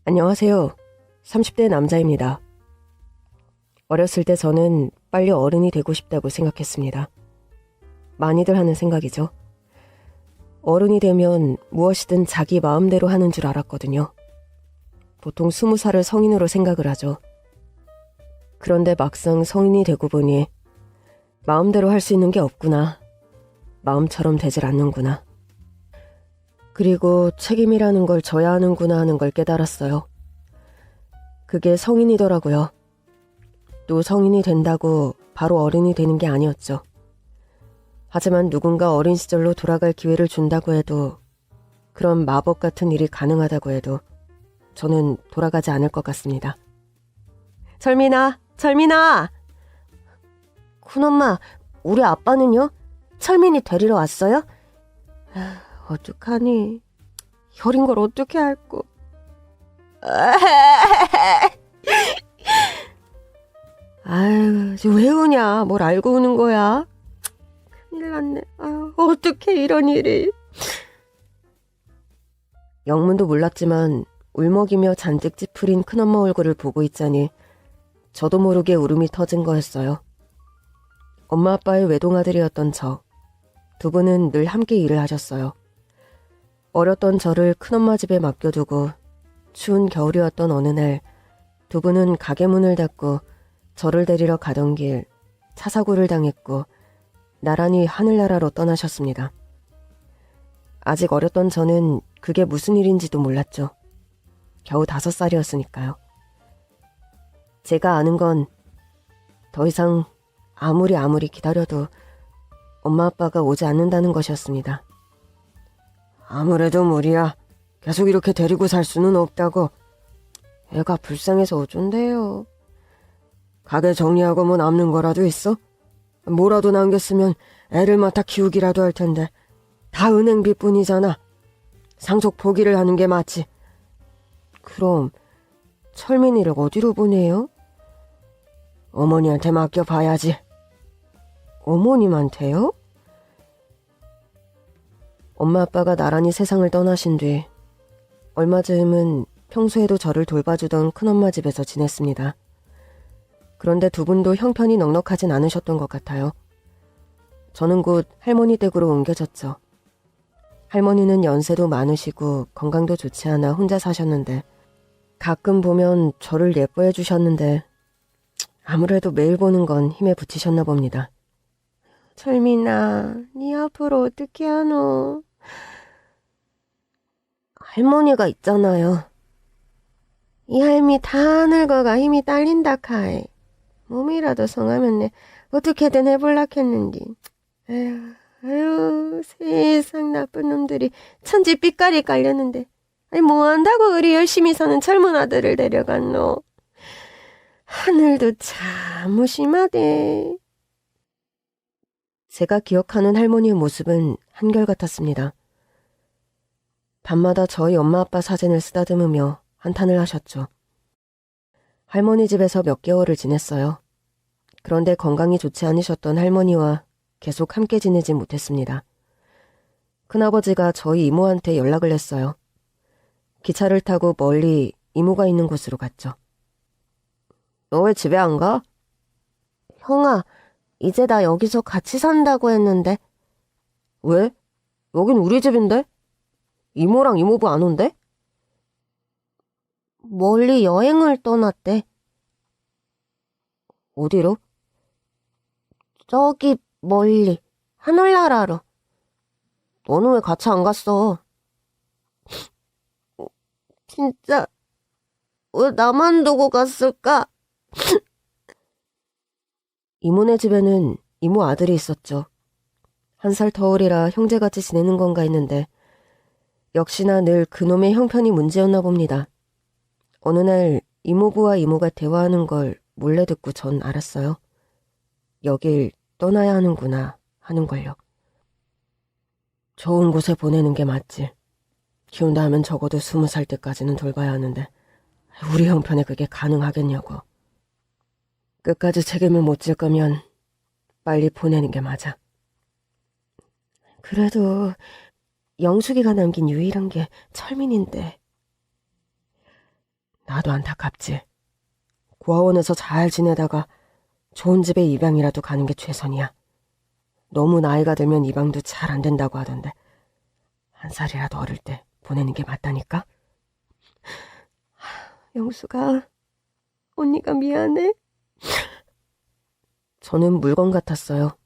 안녕하세요. 30대 남자입니다. 어렸을 때 저는 빨리 어른이 되고 싶다고 생각했습니다. 많이들 하는 생각이죠. 어른이 되면 무엇이든 자기 마음대로 하는 줄 알았거든요. 보통 20살을 성인으로 생각을 하죠. 그런데 막상 성인이 되고 보니 마음대로 할 수 있는 게 없구나. 마음처럼 되질 않는구나. 그리고 책임이라는 걸 져야 하는구나 하는 걸 깨달았어요. 그게 성인이더라고요. 또 성인이 된다고 바로 어른이 되는 게 아니었죠. 하지만 누군가 어린 시절로 돌아갈 기회를 준다고 해도, 그런 마법 같은 일이 가능하다고 해도 저는 돌아가지 않을 것 같습니다. 철민아! 큰엄마, 우리 아빠는요? 철민이 데리러 왔어요? 어떡하니? 혈인 걸 어떻게 알고. 아유, 왜 우냐? 뭘 알고 우는 거야? 큰일 났네. 아유, 어떡해 이런 일이. 영문도 몰랐지만 울먹이며 잔뜩 찌푸린 큰엄마 얼굴을 보고 있자니 저도 모르게 울음이 터진 거였어요. 엄마 아빠의 외동아들이었던 저. 두 분은 늘 함께 일을 하셨어요. 어렸던 저를 큰엄마 집에 맡겨두고 추운 겨울이었던 어느 날 두 분은 가게 문을 닫고 저를 데리러 가던 길 차 사고를 당했고 나란히 하늘나라로 떠나셨습니다. 아직 어렸던 저는 그게 무슨 일인지도 몰랐죠. 겨우 5살이었으니까요. 제가 아는 건 더 이상 아무리 기다려도 엄마 아빠가 오지 않는다는 것이었습니다. 아무래도 무리야. 계속 이렇게 데리고 살 수는 없다고. 애가 불쌍해서 어쩐대요. 가게 정리하고 뭐 남는 거라도 있어? 뭐라도 남겼으면 애를 맡아 키우기라도 할 텐데. 다 은행빚뿐이잖아. 상속 포기를 하는 게 맞지. 그럼 철민이를 어디로 보내요? 어머니한테 맡겨봐야지. 어머님한테요? 엄마 아빠가 나란히 세상을 떠나신 뒤 얼마 즈음은 평소에도 저를 돌봐주던 큰엄마 집에서 지냈습니다. 그런데 두 분도 형편이 넉넉하진 않으셨던 것 같아요. 저는 곧 할머니 댁으로 옮겨졌죠. 할머니는 연세도 많으시고 건강도 좋지 않아 혼자 사셨는데 가끔 보면 저를 예뻐해 주셨는데 아무래도 매일 보는 건 힘에 부치셨나 봅니다. 철민아, 네 앞으로 어떻게 하노? 할머니가 있잖아요. 이 할미 다 늙어가 힘이 딸린다 카이. 몸이라도 성하면 내 어떻게든 해볼라 했는디. 에휴, 세상 나쁜 놈들이 천지 삐까리 깔렸는데. 아니 뭐 한다고 그리 열심히 사는 젊은 아들을 데려갔노. 하늘도 참 무심하대. 제가 기억하는 할머니의 모습은 한결같았습니다. 밤마다 저희 엄마 아빠 사진을 쓰다듬으며 한탄을 하셨죠. 할머니 집에서 몇 개월을 지냈어요. 그런데 건강이 좋지 않으셨던 할머니와 계속 함께 지내지 못했습니다. 큰아버지가 저희 이모한테 연락을 했어요. 기차를 타고 멀리 이모가 있는 곳으로 갔죠. 너 왜 집에 안 가? 형아, 이제 나 여기서 같이 산다고 했는데. 왜? 여긴 우리 집인데? 이모랑 이모부 안 온대? 멀리 여행을 떠났대. 어디로? 저기 멀리 하늘나라로. 너는 왜 같이 안 갔어? 진짜 왜 나만 두고 갔을까? 이모네 집에는 이모 아들이 있었죠. 1살 터울이라 형제같이 지내는 건가 했는데 역시나 늘 그놈의 형편이 문제였나 봅니다. 어느 날 이모부와 이모가 대화하는 걸 몰래 듣고 전 알았어요. 여길 떠나야 하는구나 하는 걸요. 좋은 곳에 보내는 게 맞지. 키운다 하면 적어도 20살 때까지는 돌봐야 하는데 우리 형편에 그게 가능하겠냐고. 끝까지 책임을 못 질 거면 빨리 보내는 게 맞아. 그래도 영숙이가 남긴 유일한 게 철민인데. 나도 안타깝지. 고아원에서 잘 지내다가 좋은 집에 입양이라도 가는 게 최선이야. 너무 나이가 들면 입양도 잘 안 된다고 하던데 1살이라도 어릴 때 보내는 게 맞다니까? 영수가, 언니가 미안해. 저는 물건 같았어요.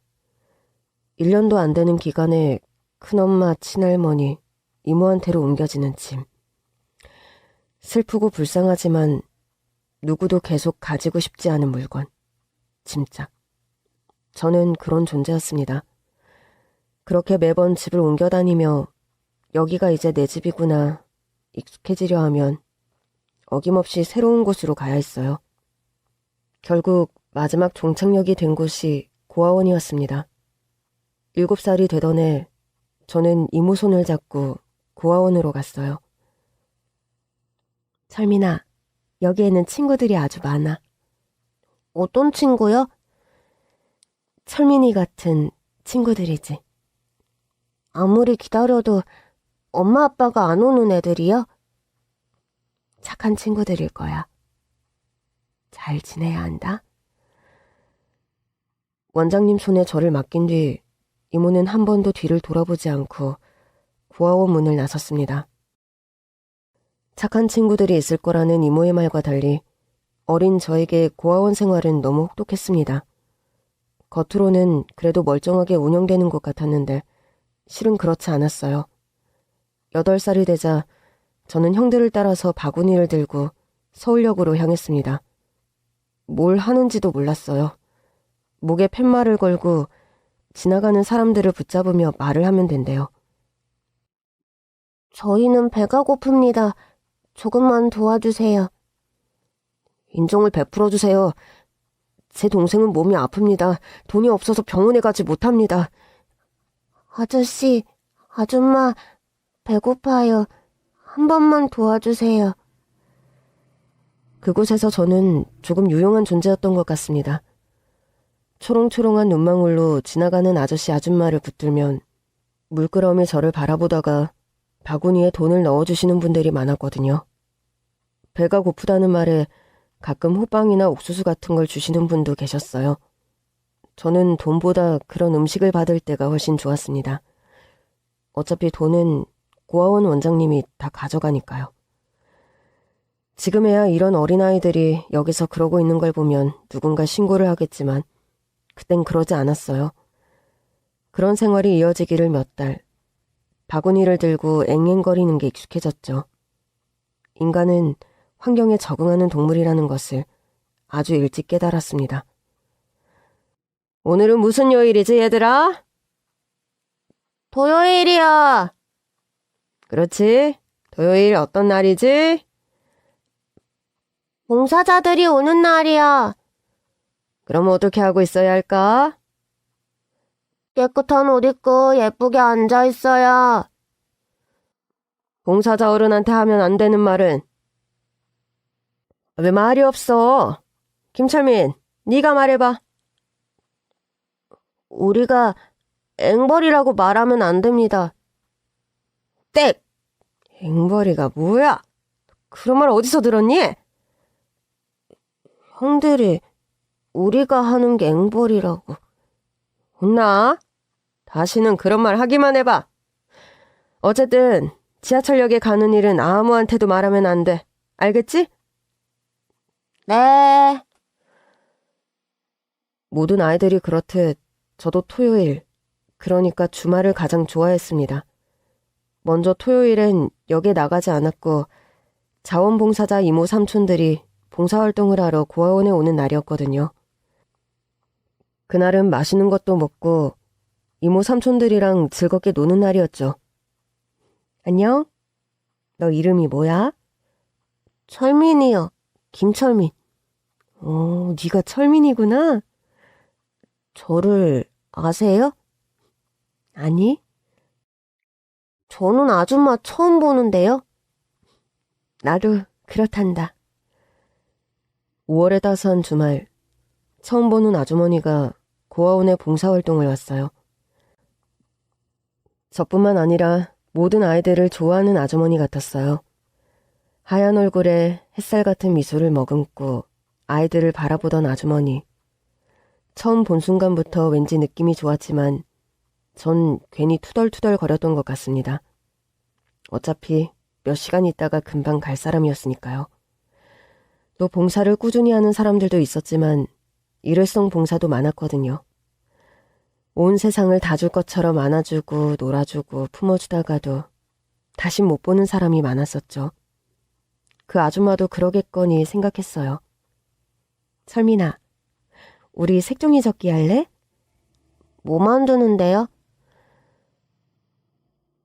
1년도 안 되는 기간에 큰엄마, 친할머니, 이모한테로 옮겨지는 짐. 슬프고 불쌍하지만 누구도 계속 가지고 싶지 않은 물건. 짐짝. 저는 그런 존재였습니다. 그렇게 매번 집을 옮겨 다니며 여기가 이제 내 집이구나 익숙해지려 하면 어김없이 새로운 곳으로 가야 했어요. 결국 마지막 종착역이 된 곳이 고아원이었습니다. 7살이 되던 해 저는 이모 손을 잡고 고아원으로 갔어요. 철민아, 여기에는 친구들이 아주 많아. 어떤 친구요? 철민이 같은 친구들이지. 아무리 기다려도 엄마 아빠가 안 오는 애들이요? 착한 친구들일 거야. 잘 지내야 한다. 원장님 손에 저를 맡긴 뒤 이모는 한 번도 뒤를 돌아보지 않고 고아원 문을 나섰습니다. 착한 친구들이 있을 거라는 이모의 말과 달리 어린 저에게 고아원 생활은 너무 혹독했습니다. 겉으로는 그래도 멀쩡하게 운영되는 것 같았는데 실은 그렇지 않았어요. 8살이 되자 저는 형들을 따라서 바구니를 들고 서울역으로 향했습니다. 뭘 하는지도 몰랐어요. 목에 팻말을 걸고 지나가는 사람들을 붙잡으며 말을 하면 된대요. 저희는 배가 고픕니다. 조금만 도와주세요. 인정을 베풀어주세요. 제 동생은 몸이 아픕니다. 돈이 없어서 병원에 가지 못합니다. 아저씨, 아줌마, 배고파요. 한 번만 도와주세요. 그곳에서 저는 조금 유용한 존재였던 것 같습니다. 초롱초롱한 눈망울로 지나가는 아저씨 아줌마를 붙들면 물끄러미 저를 바라보다가 바구니에 돈을 넣어주시는 분들이 많았거든요. 배가 고프다는 말에 가끔 호빵이나 옥수수 같은 걸 주시는 분도 계셨어요. 저는 돈보다 그런 음식을 받을 때가 훨씬 좋았습니다. 어차피 돈은 고아원 원장님이 다 가져가니까요. 지금에야 이런 어린아이들이 여기서 그러고 있는 걸 보면 누군가 신고를 하겠지만 그땐 그러지 않았어요. 그런 생활이 이어지기를 몇 달, 바구니를 들고 앵앵거리는 게 익숙해졌죠. 인간은 환경에 적응하는 동물이라는 것을 아주 일찍 깨달았습니다. 오늘은 무슨 요일이지, 얘들아? 토요일이야. 그렇지. 토요일 어떤 날이지? 봉사자들이 오는 날이야. 그럼 어떻게 하고 있어야 할까? 깨끗한 옷 입고 예쁘게 앉아 있어야. 봉사자 어른한테 하면 안 되는 말은? 왜 말이 없어? 김철민, 네가 말해봐. 우리가 앵벌이라고 말하면 안 됩니다. 땡! 앵벌이가 뭐야? 그런 말 어디서 들었니? 형들이 우리가 하는 게 앵벌이라고. 혼나? 다시는 그런 말 하기만 해봐. 어쨌든 지하철역에 가는 일은 아무한테도 말하면 안 돼. 알겠지? 네. 모든 아이들이 그렇듯 저도 토요일, 그러니까 주말을 가장 좋아했습니다. 먼저 토요일엔 역에 나가지 않았고 자원봉사자 이모 삼촌들이 봉사활동을 하러 고아원에 오는 날이었거든요. 그날은 맛있는 것도 먹고 이모 삼촌들이랑 즐겁게 노는 날이었죠. 안녕? 너 이름이 뭐야? 철민이요. 김철민. 네가 철민이구나. 저를 아세요? 아니. 저는 아줌마 처음 보는데요. 나도 그렇단다. 5월에 따스한 주말, 처음 보는 아주머니가 고아원에 봉사활동을 왔어요. 저뿐만 아니라 모든 아이들을 좋아하는 아주머니 같았어요. 하얀 얼굴에 햇살 같은 미소를 머금고 아이들을 바라보던 아주머니. 처음 본 순간부터 왠지 느낌이 좋았지만 전 괜히 투덜투덜 거렸던 것 같습니다. 어차피 몇 시간 있다가 금방 갈 사람이었으니까요. 또 봉사를 꾸준히 하는 사람들도 있었지만 일회성 봉사도 많았거든요. 온 세상을 다 줄 것처럼 안아주고 놀아주고 품어주다가도 다시 못 보는 사람이 많았었죠. 그 아줌마도 그러겠거니 생각했어요. 철민아, 우리 색종이 접기 할래? 뭐 만드는데요?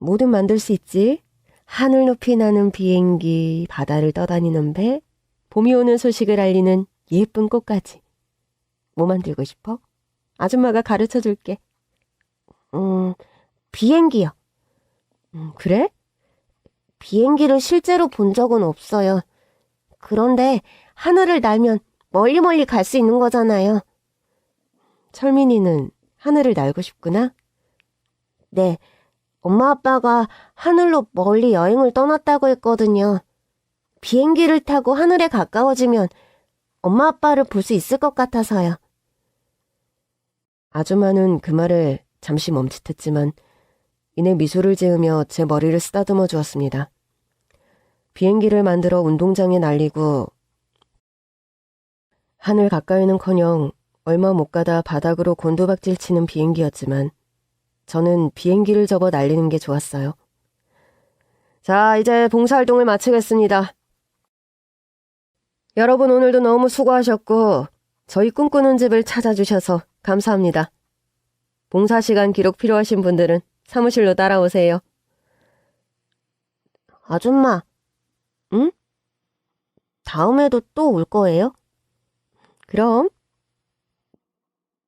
뭐든 만들 수 있지. 하늘 높이 나는 비행기, 바다를 떠다니는 배, 봄이 오는 소식을 알리는 예쁜 꽃까지. 뭐 만들고 싶어? 아줌마가 가르쳐 줄게. 비행기요. 그래? 비행기를 실제로 본 적은 없어요. 그런데 하늘을 날면 멀리 갈 수 있는 거잖아요. 철민이는 하늘을 날고 싶구나? 네, 엄마 아빠가 하늘로 멀리 여행을 떠났다고 했거든요. 비행기를 타고 하늘에 가까워지면 엄마 아빠를 볼 수 있을 것 같아서요. 아줌마는 그 말을 잠시 멈칫했지만 이내 미소를 지으며 제 머리를 쓰다듬어 주었습니다. 비행기를 만들어 운동장에 날리고 하늘 가까이는커녕 얼마 못 가다 바닥으로 곤두박질 치는 비행기였지만 저는 비행기를 접어 날리는 게 좋았어요. 자, 이제 봉사활동을 마치겠습니다. 여러분 오늘도 너무 수고하셨고 저희 꿈꾸는 집을 찾아주셔서 감사합니다. 봉사시간 기록 필요하신 분들은 사무실로 따라오세요. 아줌마, 응? 다음에도 또 올 거예요? 그럼.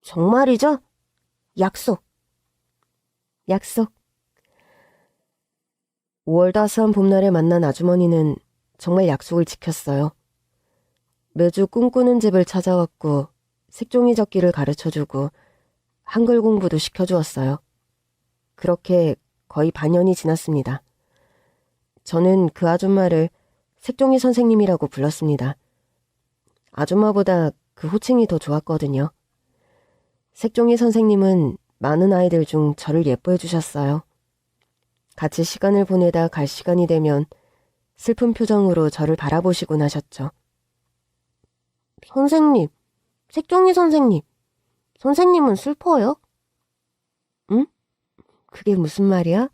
정말이죠? 약속. 약속. 5월 따스한 봄날에 만난 아주머니는 정말 약속을 지켰어요. 매주 꿈꾸는 집을 찾아왔고 색종이 접기를 가르쳐주고 한글 공부도 시켜주었어요. 그렇게 거의 반년이 지났습니다. 저는 그 아줌마를 색종이 선생님이라고 불렀습니다. 아줌마보다 그 호칭이 더 좋았거든요. 색종이 선생님은 많은 아이들 중 저를 예뻐해 주셨어요. 같이 시간을 보내다 갈 시간이 되면 슬픈 표정으로 저를 바라보시곤 하셨죠. 선생님, 색종이 선생님, 선생님은 슬퍼요? 응? 그게 무슨 말이야?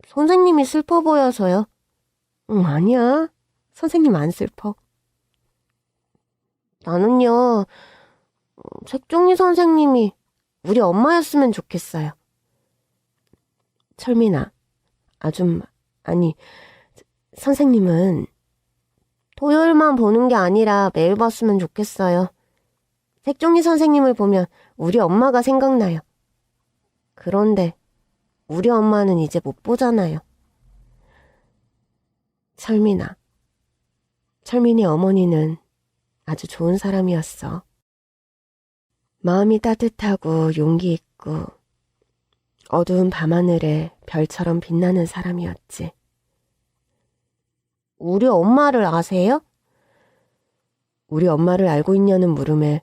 선생님이 슬퍼 보여서요. 응, 아니야. 선생님 안 슬퍼. 나는요, 색종이 선생님이 우리 엄마였으면 좋겠어요. 철민아, 아줌마, 아니, 선생님은 토요일만 보는 게 아니라 매일 봤으면 좋겠어요. 색종이 선생님을 보면 우리 엄마가 생각나요. 그런데 우리 엄마는 이제 못 보잖아요. 철민아, 철민이 어머니는 아주 좋은 사람이었어. 마음이 따뜻하고 용기 있고 어두운 밤하늘에 별처럼 빛나는 사람이었지. 우리 엄마를 아세요? 우리 엄마를 알고 있냐는 물음에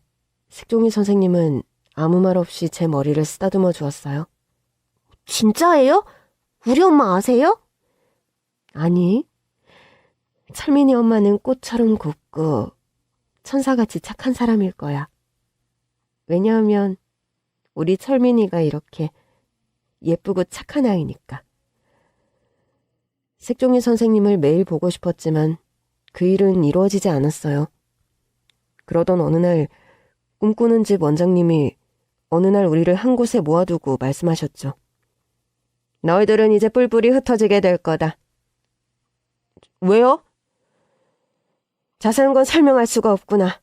색종이 선생님은 아무 말 없이 제 머리를 쓰다듬어 주었어요. 진짜예요? 우리 엄마 아세요? 아니, 철민이 엄마는 꽃처럼 곱고 천사같이 착한 사람일 거야. 왜냐하면 우리 철민이가 이렇게 예쁘고 착한 아이니까. 색종이 선생님을 매일 보고 싶었지만 그 일은 이루어지지 않았어요. 그러던 어느 날 꿈꾸는 집 원장님이 어느 날 우리를 한 곳에 모아두고 말씀하셨죠. 너희들은 이제 뿔뿔이 흩어지게 될 거다. 왜요? 자세한 건 설명할 수가 없구나.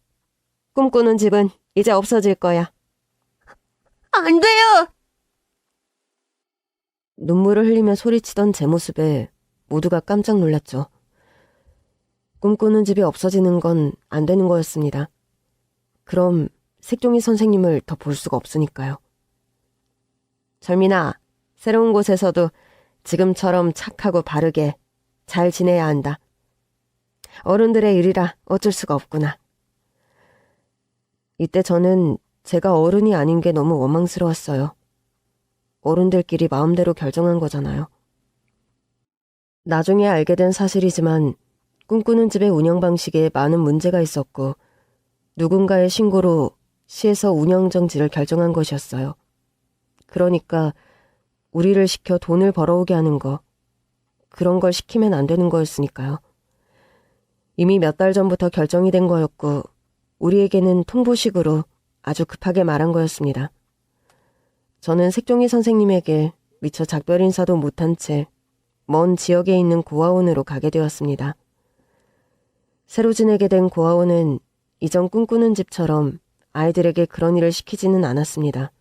꿈꾸는 집은 이제 없어질 거야. 안 돼요! 눈물을 흘리며 소리치던 제 모습에 모두가 깜짝 놀랐죠. 꿈꾸는 집이 없어지는 건 안 되는 거였습니다. 그럼 색종이 선생님을 더 볼 수가 없으니까요. 철민아, 새로운 곳에서도 지금처럼 착하고 바르게 잘 지내야 한다. 어른들의 일이라 어쩔 수가 없구나. 이때 저는 제가 어른이 아닌 게 너무 원망스러웠어요. 어른들끼리 마음대로 결정한 거잖아요. 나중에 알게 된 사실이지만 꿈꾸는 집의 운영 방식에 많은 문제가 있었고 누군가의 신고로 시에서 운영 정지를 결정한 것이었어요. 그러니까 우리를 시켜 돈을 벌어오게 하는 거, 그런 걸 시키면 안 되는 거였으니까요. 이미 몇 달 전부터 결정이 된 거였고 우리에게는 통보식으로 아주 급하게 말한 거였습니다. 저는 색종이 선생님에게 미처 작별 인사도 못한 채 먼 지역에 있는 고아원으로 가게 되었습니다. 새로 지내게 된 고아원은 이전 꿈꾸는 집처럼 아이들에게 그런 일을 시키지는 않았습니다.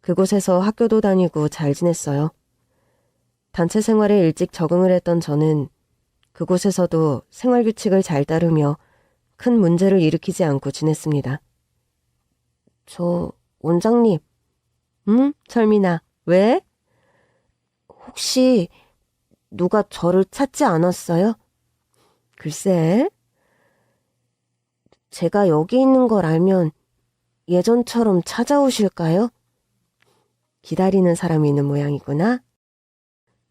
그곳에서 학교도 다니고 잘 지냈어요. 단체 생활에 일찍 적응을 했던 저는 그곳에서도 생활 규칙을 잘 따르며 큰 문제를 일으키지 않고 지냈습니다. 원장님. 응? 철민아, 왜? 혹시 누가 저를 찾지 않았어요? 글쎄. 제가 여기 있는 걸 알면 예전처럼 찾아오실까요? 기다리는 사람이 있는 모양이구나.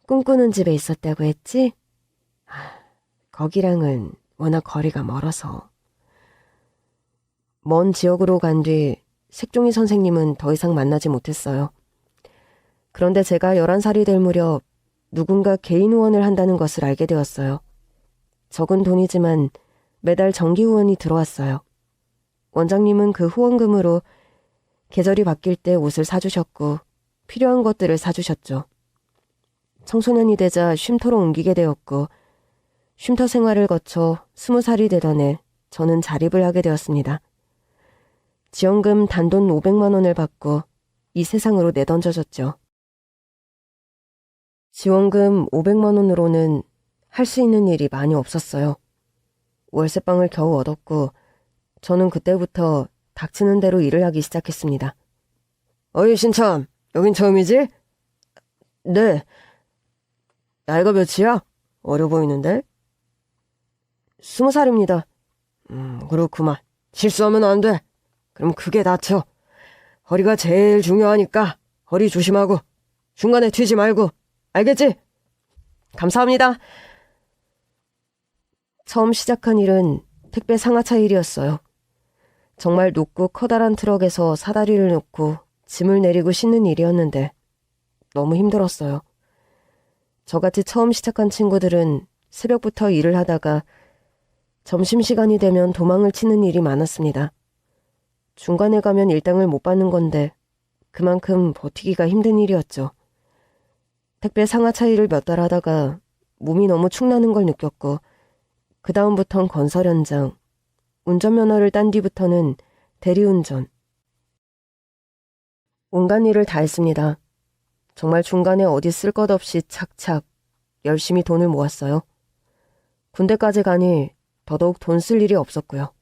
꿈꾸는 집에 있었다고 했지? 거기랑은 워낙 거리가 멀어서. 먼 지역으로 간 뒤 색종이 선생님은 더 이상 만나지 못했어요. 그런데 제가 11살이 될 무렵 누군가 개인 후원을 한다는 것을 알게 되었어요. 적은 돈이지만 매달 정기 후원이 들어왔어요. 원장님은 그 후원금으로 계절이 바뀔 때 옷을 사주셨고 필요한 것들을 사주셨죠. 청소년이 되자 쉼터로 옮기게 되었고 쉼터 생활을 거쳐 20살이 되던 해 저는 자립을 하게 되었습니다. 지원금 단돈 500만 원을 받고 이 세상으로 내던져졌죠. 지원금 500만 원으로는 할 수 있는 일이 많이 없었어요. 월세방을 겨우 얻었고 저는 그때부터 닥치는 대로 일을 하기 시작했습니다. 어이 신참, 여긴 처음이지? 네. 나이가 몇이야? 어려 보이는데? 20살입니다. 그렇구만. 실수하면 안 돼. 그럼 크게 다쳐. 허리가 제일 중요하니까 허리 조심하고 중간에 튀지 말고. 알겠지? 감사합니다. 처음 시작한 일은 택배 상하차 일이었어요. 정말 높고 커다란 트럭에서 사다리를 놓고 짐을 내리고 싣는 일이었는데 너무 힘들었어요. 저같이 처음 시작한 친구들은 새벽부터 일을 하다가 점심시간이 되면 도망을 치는 일이 많았습니다. 중간에 가면 일당을 못 받는 건데 그만큼 버티기가 힘든 일이었죠. 택배 상하차 일을 몇 달 하다가 몸이 너무 축나는 걸 느꼈고 그 다음부턴 건설 현장, 운전면허를 딴 뒤부터는 대리운전. 온갖 일을 다 했습니다. 정말 중간에 어디 쓸 것 없이 착착 열심히 돈을 모았어요. 군대까지 가니 더더욱 돈 쓸 일이 없었고요.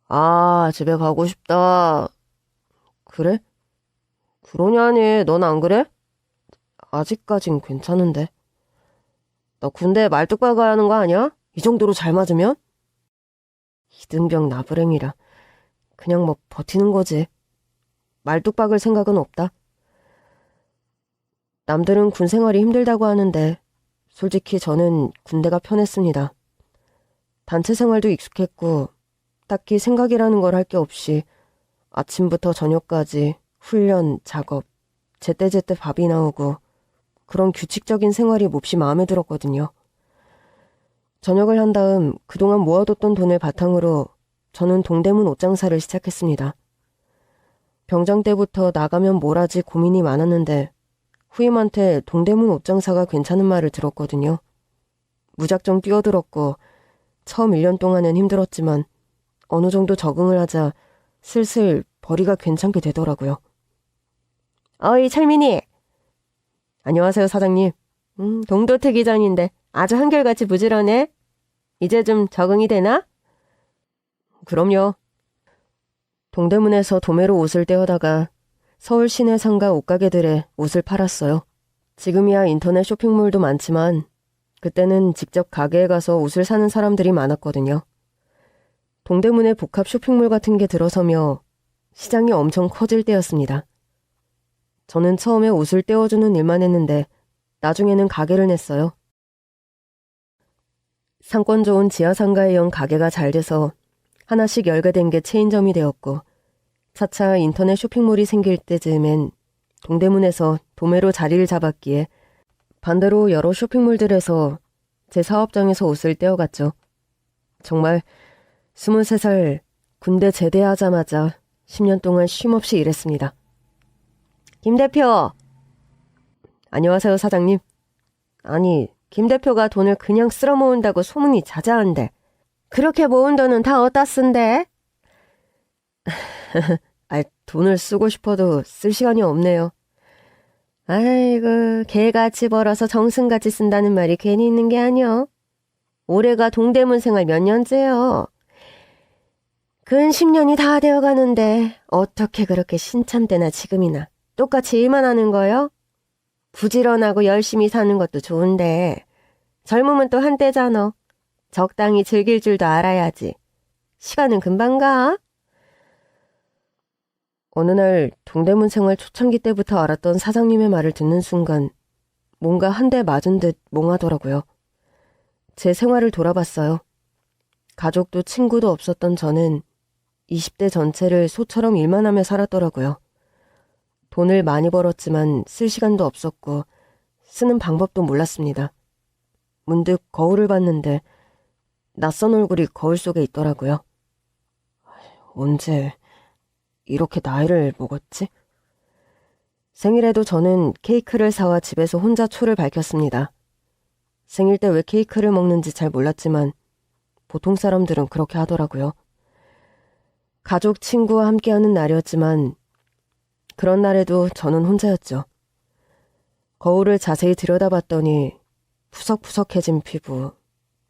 아, 집에 가고 싶다. 그래? 그러냐니, 넌 안 그래? 아직까진 괜찮은데. 너 군대 말뚝 박아야 하는 거 아니야? 이 정도로 잘 맞으면? 이등병 나부랭이라 그냥 뭐 버티는 거지. 말뚝 박을 생각은 없다. 남들은 군 생활이 힘들다고 하는데 솔직히 저는 군대가 편했습니다. 단체 생활도 익숙했고 딱히 생각이라는 걸 할 게 없이 아침부터 저녁까지 훈련, 작업, 제때제때 밥이 나오고 그런 규칙적인 생활이 몹시 마음에 들었거든요. 전역을 한 다음 그동안 모아뒀던 돈을 바탕으로 저는 동대문 옷장사를 시작했습니다. 병장 때부터 나가면 뭘 하지 고민이 많았는데 후임한테 동대문 옷장사가 괜찮은 말을 들었거든요. 무작정 뛰어들었고 처음 1년 동안은 힘들었지만 어느 정도 적응을 하자 슬슬 벌이가 괜찮게 되더라고요. 어이 철민이. 안녕하세요 사장님. 동도태 기전인데 아주 한결같이 부지런해. 이제 좀 적응이 되나? 그럼요. 동대문에서 도매로 옷을 떼어다가 서울 시내 상가 옷가게들에 옷을 팔았어요. 지금이야 인터넷 쇼핑몰도 많지만 그때는 직접 가게에 가서 옷을 사는 사람들이 많았거든요. 동대문에 복합 쇼핑몰 같은 게 들어서며 시장이 엄청 커질 때였습니다. 저는 처음에 옷을 떼어주는 일만 했는데 나중에는 가게를 냈어요. 상권 좋은 지하상가형 가게가 잘 돼서 하나씩 열게 된 게 체인점이 되었고, 차차 인터넷 쇼핑몰이 생길 때쯤엔 동대문에서 도매로 자리를 잡았기에 반대로 여러 쇼핑몰들에서 제 사업장에서 옷을 떼어갔죠. 정말 23살 군대 제대하자마자 10년 동안 쉼없이 일했습니다. 김 대표! 안녕하세요, 사장님. 아니, 김 대표가 돈을 그냥 쓸어 모은다고 소문이 자자한데 그렇게 모은 돈은 다 어디다 쓴대? 돈을 쓰고 싶어도 쓸 시간이 없네요. 아이고, 개같이 벌어서 정승같이 쓴다는 말이 괜히 있는 게 아니여. 올해가 동대문 생활 몇 년째요. 근 10년이 다 되어가는데 어떻게 그렇게 신참 때나 지금이나 똑같이 일만 하는 거요? 부지런하고 열심히 사는 것도 좋은데 젊으면 또 한때잖아. 적당히 즐길 줄도 알아야지. 시간은 금방 가. 어느 날 동대문 생활 초창기 때부터 알았던 사장님의 말을 듣는 순간 뭔가 한 대 맞은 듯 몽하더라고요. 제 생활을 돌아봤어요. 가족도 친구도 없었던 저는 20대 전체를 소처럼 일만 하며 살았더라고요. 돈을 많이 벌었지만 쓸 시간도 없었고 쓰는 방법도 몰랐습니다. 문득 거울을 봤는데 낯선 얼굴이 거울 속에 있더라고요. 언제 이렇게 나이를 먹었지? 생일에도 저는 케이크를 사와 집에서 혼자 초를 밝혔습니다. 생일 때 왜 케이크를 먹는지 잘 몰랐지만 보통 사람들은 그렇게 하더라고요. 가족, 친구와 함께하는 날이었지만 그런 날에도 저는 혼자였죠. 거울을 자세히 들여다봤더니 푸석푸석해진 피부,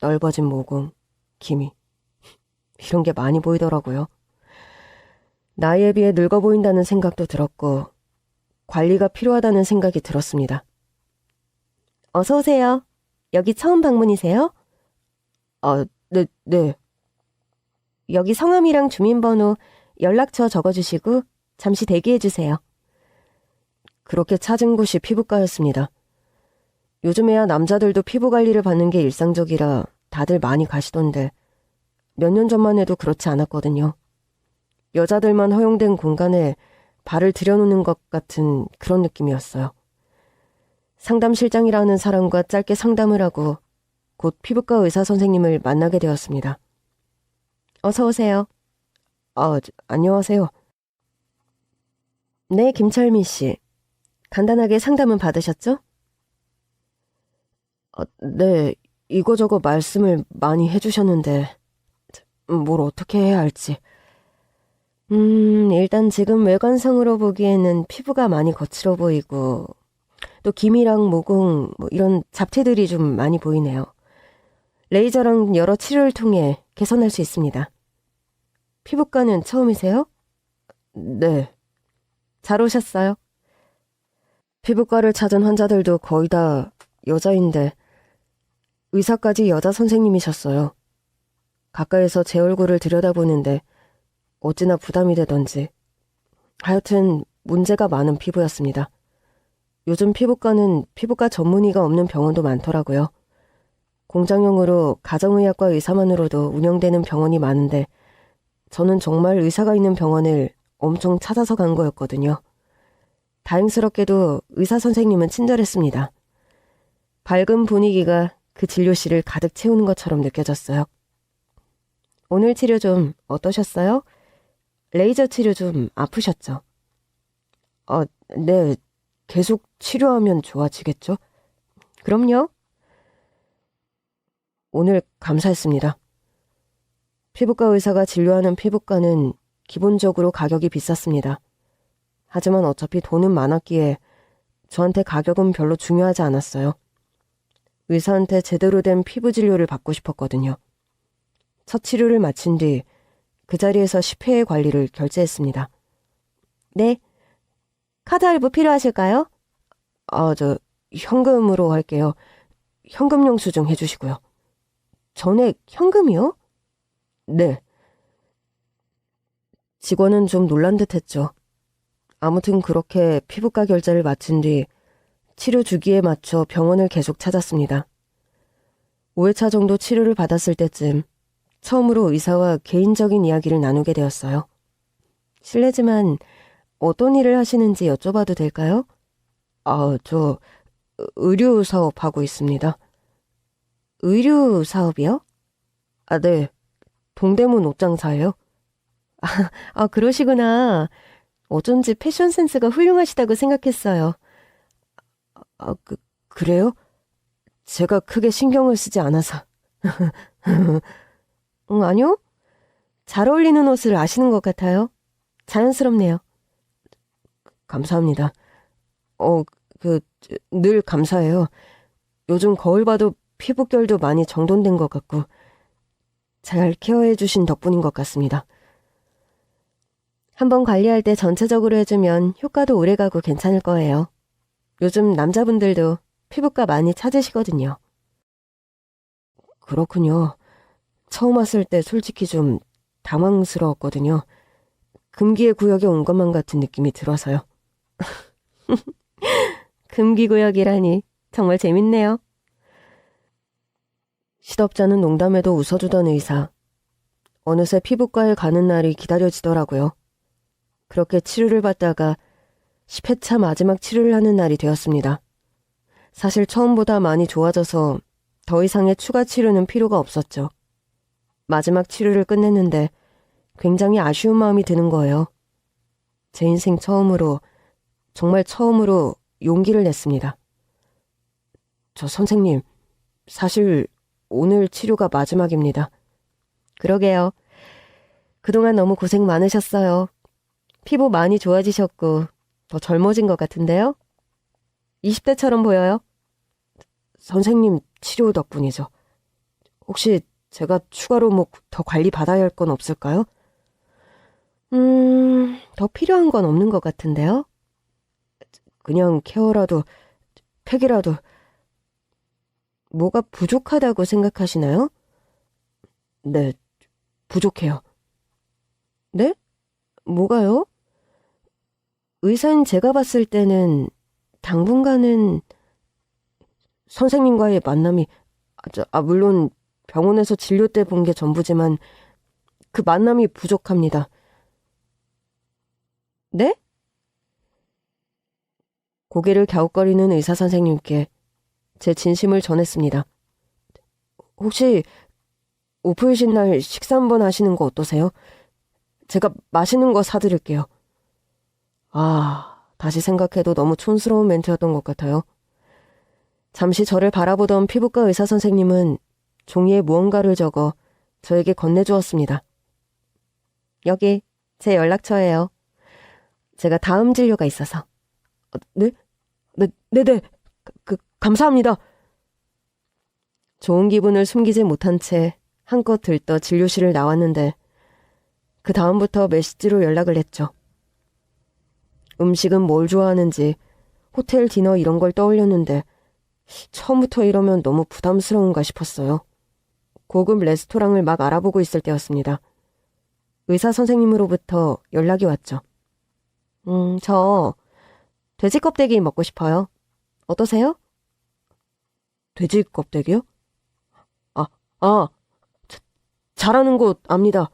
넓어진 모공, 기미 이런 게 많이 보이더라고요. 나이에 비해 늙어 보인다는 생각도 들었고 관리가 필요하다는 생각이 들었습니다. 어서 오세요. 여기 처음 방문이세요? 네. 여기 성함이랑 주민번호, 연락처 적어주시고 잠시 대기해주세요. 그렇게 찾은 곳이 피부과였습니다. 요즘에야 남자들도 피부 관리를 받는 게 일상적이라 다들 많이 가시던데 몇 년 전만 해도 그렇지 않았거든요. 여자들만 허용된 공간에 발을 들여놓는 것 같은 그런 느낌이었어요. 상담실장이라는 사람과 짧게 상담을 하고 곧 피부과 의사 선생님을 만나게 되었습니다. 어서 오세요. 안녕하세요. 네, 김철민 씨. 간단하게 상담은 받으셨죠? 네, 이거저거 말씀을 많이 해주셨는데 뭘 어떻게 해야 할지. 일단 지금 외관상으로 보기에는 피부가 많이 거칠어 보이고 또 기미랑 모공 이런 잡티들이 좀 많이 보이네요. 레이저랑 여러 치료를 통해 개선할 수 있습니다. 피부과는 처음이세요? 네. 잘 오셨어요. 피부과를 찾은 환자들도 거의 다 여자인데 의사까지 여자 선생님이셨어요. 가까이서 제 얼굴을 들여다보는데 어찌나 부담이 되던지. 하여튼 문제가 많은 피부였습니다. 요즘 피부과는 피부과 전문의가 없는 병원도 많더라고요. 공장용으로 가정의학과 의사만으로도 운영되는 병원이 많은데 저는 정말 의사가 있는 병원을 엄청 찾아서 간 거였거든요. 다행스럽게도 의사 선생님은 친절했습니다. 밝은 분위기가 그 진료실을 가득 채우는 것처럼 느껴졌어요. 오늘 치료 좀 어떠셨어요? 레이저 치료 좀 아프셨죠? 네. 계속 치료하면 좋아지겠죠? 그럼요. 오늘 감사했습니다. 피부과 의사가 진료하는 피부과는 기본적으로 가격이 비쌌습니다. 하지만 어차피 돈은 많았기에 저한테 가격은 별로 중요하지 않았어요. 의사한테 제대로 된 피부 진료를 받고 싶었거든요. 첫 치료를 마친 뒤 그 자리에서 10회의 관리를 결제했습니다. 네. 카드 할부 필요하실까요? 현금으로 할게요. 현금 영수증 해주시고요. 전액 현금이요? 네. 직원은 좀 놀란 듯 했죠. 아무튼 그렇게 피부과 결제를 마친 뒤 치료 주기에 맞춰 병원을 계속 찾았습니다. 5회차 정도 치료를 받았을 때쯤 처음으로 의사와 개인적인 이야기를 나누게 되었어요. 실례지만 어떤 일을 하시는지 여쭤봐도 될까요? 저 의류 사업 하고 있습니다. 의류 사업이요? 네. 동대문 옷장사예요. 그러시구나. 어쩐지 패션 센스가 훌륭하시다고 생각했어요. 그래요? 제가 크게 신경을 쓰지 않아서. 아니요. 잘 어울리는 옷을 아시는 것 같아요. 자연스럽네요. 감사합니다. 늘 감사해요. 요즘 거울 봐도 피부결도 많이 정돈된 것 같고 잘 케어해 주신 덕분인 것 같습니다. 한번 관리할 때 전체적으로 해주면 효과도 오래가고 괜찮을 거예요. 요즘 남자분들도 피부과 많이 찾으시거든요. 그렇군요. 처음 왔을 때 솔직히 좀 당황스러웠거든요. 금기의 구역에 온 것만 같은 느낌이 들어서요. 금기구역이라니 정말 재밌네요. 시덥잖은 농담에도 웃어주던 의사. 어느새 피부과에 가는 날이 기다려지더라고요. 그렇게 치료를 받다가 10회차 마지막 치료를 하는 날이 되었습니다. 사실 처음보다 많이 좋아져서 더 이상의 추가 치료는 필요가 없었죠. 마지막 치료를 끝냈는데 굉장히 아쉬운 마음이 드는 거예요. 제 인생 처음으로, 정말 처음으로 용기를 냈습니다. 저 선생님, 사실 오늘 치료가 마지막입니다. 그러게요. 그동안 너무 고생 많으셨어요. 피부 많이 좋아지셨고 더 젊어진 것 같은데요? 20대처럼 보여요. 선생님 치료 덕분이죠. 혹시 제가 추가로 뭐 더 관리 받아야 할 건 없을까요? 더 필요한 건 없는 것 같은데요? 그냥 케어라도, 팩이라도. 뭐가 부족하다고 생각하시나요? 네, 부족해요. 네? 뭐가요? 의사인 제가 봤을 때는 당분간은 선생님과의 만남이, 물론 병원에서 진료 때 본 게 전부지만 그 만남이 부족합니다. 네? 고개를 갸웃거리는 의사 선생님께 제 진심을 전했습니다. 혹시 오프이신 날 식사 한번 하시는 거 어떠세요? 제가 맛있는 거 사드릴게요. 다시 생각해도 너무 촌스러운 멘트였던 것 같아요. 잠시 저를 바라보던 피부과 의사 선생님은 종이에 무언가를 적어 저에게 건네주었습니다. 여기 제 연락처예요. 제가 다음 진료가 있어서. 네? 네네. 감사합니다. 좋은 기분을 숨기지 못한 채 한껏 들떠 진료실을 나왔는데 그 다음부터 메시지로 연락을 했죠. 음식은 뭘 좋아하는지 호텔 디너 이런 걸 떠올렸는데 처음부터 이러면 너무 부담스러운가 싶었어요. 고급 레스토랑을 막 알아보고 있을 때였습니다. 의사 선생님으로부터 연락이 왔죠. 저 돼지 껍데기 먹고 싶어요. 어떠세요? 돼지 껍데기요? 잘하는 곳 압니다.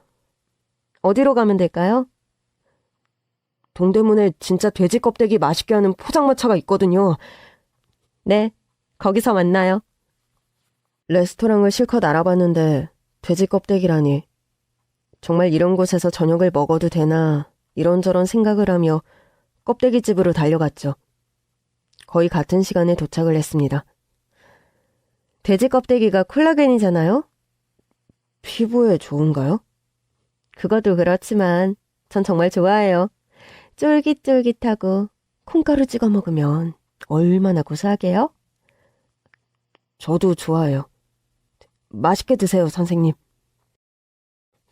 어디로 가면 될까요? 동대문에 진짜 돼지 껍데기 맛있게 하는 포장마차가 있거든요. 네, 거기서 만나요. 레스토랑을 실컷 알아봤는데 돼지 껍데기라니. 정말 이런 곳에서 저녁을 먹어도 되나 이런저런 생각을 하며 껍데기집으로 달려갔죠. 거의 같은 시간에 도착을 했습니다. 돼지 껍데기가 콜라겐이잖아요? 피부에 좋은가요? 그것도 그렇지만 전 정말 좋아해요. 쫄깃쫄깃하고 콩가루 찍어 먹으면 얼마나 고소하게요? 저도 좋아해요. 맛있게 드세요, 선생님.